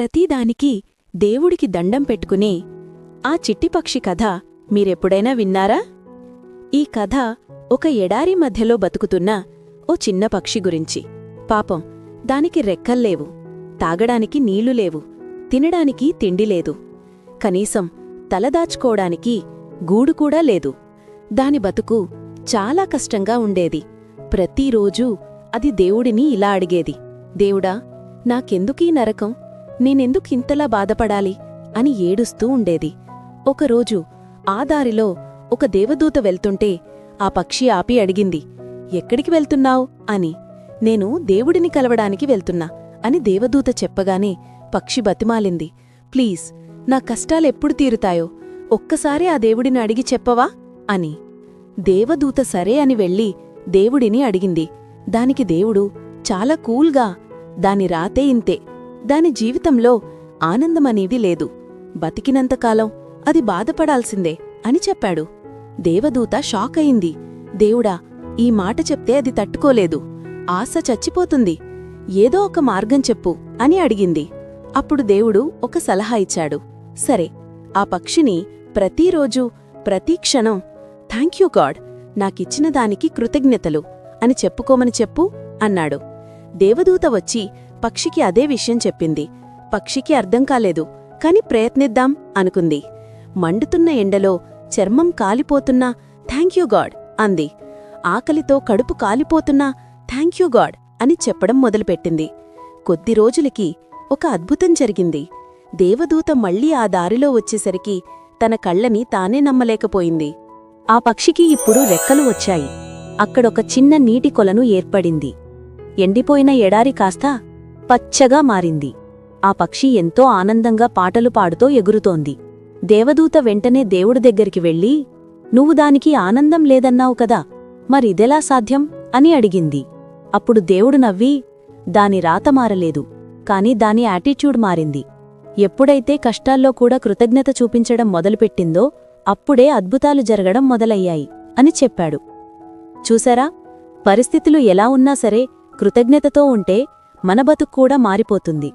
ప్రతిదానికి దేవుడికి దండం పెట్టుకునే ఆ చిట్టిపక్షి కథ మీరెప్పుడైనా విన్నారా? ఈ కథ ఒక ఎడారి మధ్యలో బతుకుతున్న ఓ చిన్న పక్షి గురించి. పాపం దానికి రెక్కల్లేవు, తాగడానికి నీళ్లు లేవు, తినడానికి తిండి లేదు, కనీసం తలదాచుకోవడానికి గూడు కూడా లేదు. దాని బతుకు చాలా కష్టంగా ఉండేది. ప్రతిరోజూ అది దేవుడిని ఇలా అడిగేది, దేవుడా, నాకెందుకీ నరకం, నేనెందుకింతలా బాధపడాలి అని ఏడుస్తూ ఉండేది. ఒకరోజు ఆ దారిలో ఒక దేవదూత వెళ్తుంటే ఆ పక్షి ఆపి అడిగింది, ఎక్కడికి వెళ్తున్నావ్ అని. నేను దేవుడిని కలవడానికి వెళ్తున్నా అని దేవదూత చెప్పగానే పక్షి బతిమాలింది, ప్లీజ్, నా కష్టాలెప్పుడు తీరుతాయో ఒక్కసారి ఆ దేవుడిని అడిగి చెప్పవా అని. దేవదూత సరే అని వెళ్ళి దేవుడిని అడిగింది. దానికి దేవుడు చాలా కూల్గా, దాని రాతే ఇంతే, దాని జీవితంలో ఆనందమనేది లేదు, బతికినంతకాలం అది బాధపడాల్సిందే అని చెప్పాడు. దేవదూత షాక్ అయింది. దేవుడా, ఈ మాట చెప్తే అది తట్టుకోలేదు, ఆశ చచ్చిపోతుంది, ఏదో ఒక మార్గం చెప్పు అని అడిగింది. అప్పుడు దేవుడు ఒక సలహా ఇచ్చాడు. సరే, ఆ పక్షిని ప్రతిరోజూ ప్రతి క్షణం థాంక్యూ గాడ్, నాకిచ్చిన దానికి కృతజ్ఞతలు అని చెప్పుకోమని చెప్పు అన్నాడు. దేవదూత వచ్చి పక్షికి అదే విషయం చెప్పింది. పక్షికి అర్థం కాలేదు, కాని ప్రయత్నిద్దాం అనుకుంది. మండుతున్న ఎండలో చర్మం కాలిపోతున్నా థాంక్యూ గాడ్ అంది. ఆకలితో కడుపు కాలిపోతున్నా థాంక్యూ గాడ్ అని చెప్పడం మొదలుపెట్టింది. కొద్ది రోజులకి ఒక అద్భుతం జరిగింది. దేవదూత మళ్లీ ఆ దారిలో వచ్చేసరికి తన కళ్ళని తానే నమ్మలేకపోయింది. ఆ పక్షికి ఇప్పుడు రెక్కలు వచ్చాయి. అక్కడొక చిన్న నీటి కొలను ఏర్పడింది. ఎండిపోయిన ఎడారి కాస్త పచ్చగా మారింది. ఆ పక్షి ఎంతో ఆనందంగా పాటలు పాడుతూ ఎగురుతోంది. దేవదూత వెంటనే దేవుడి దగ్గరికి వెళ్ళి, నువ్వు దానికి ఆనందం లేదన్నావు కదా, మరిదెలా సాధ్యం అని అడిగింది. అప్పుడు దేవుడు నవ్వి, దాని రాత మారలేదు, కాని దాని యాటిట్యూడ్ మారింది. ఎప్పుడైతే కష్టాల్లో కూడా కృతజ్ఞత చూపించడం మొదలుపెట్టిందో అప్పుడే అద్భుతాలు జరగడం మొదలయ్యాయి అని చెప్పాడు. చూసారా, పరిస్థితులు ఎలా ఉన్నా సరే కృతజ్ఞతతో ఉంటే మన బతుకు కూడా మారిపోతుంది.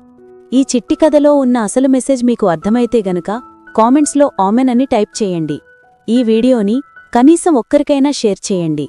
ఈ చిట్టి కథలో ఉన్న అసలు మెసేజ్ మీకు అర్థమైతే గనక కామెంట్స్లో ఆమెన్ అని టైప్ చేయండి. ఈ వీడియోని కనీసం ఒక్కరికైనా షేర్ చేయండి.